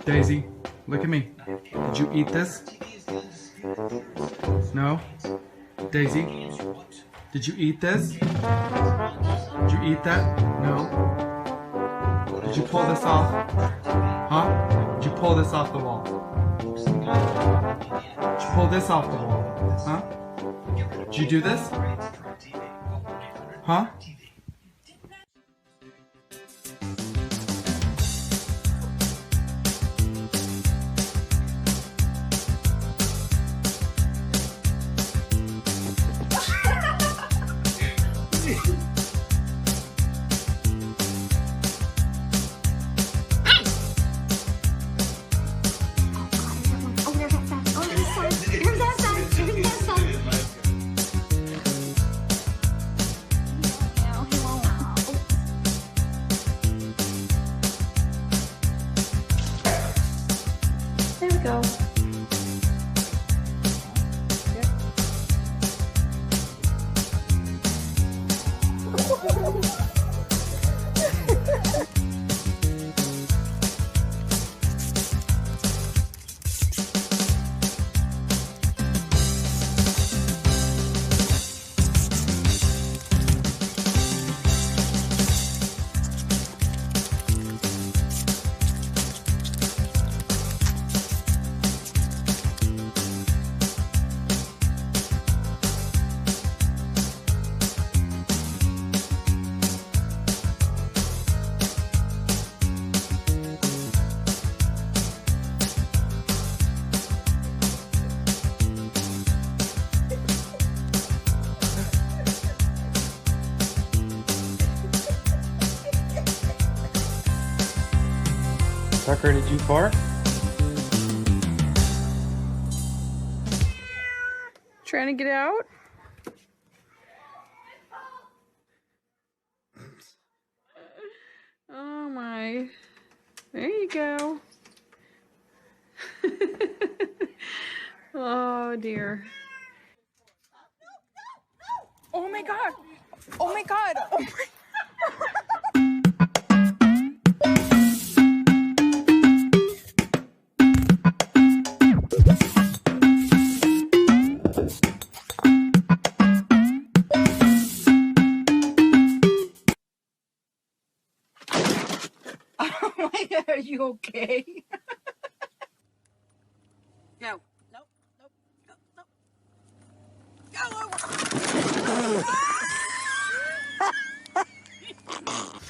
Daisy, look at me. Did you eat this? No? Daisy, did you eat this? Did you eat that? No? Did you pull this off? Huh? Did you pull this off the wall? Did you pull this off the wall? Huh? Did you do this? Huh? There we go. Tucker, did you fart? Trying to get out? Oh my. There you go. Oh dear. Oh my god. Oh my god. Oh my. Oh my god, are you okay? No. Nope, nope, nope, nope. Go!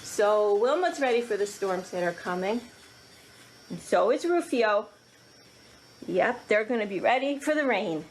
So Wilma's ready for the storms that are coming. And so is Rufio. Yep, they're going to be ready for the rain.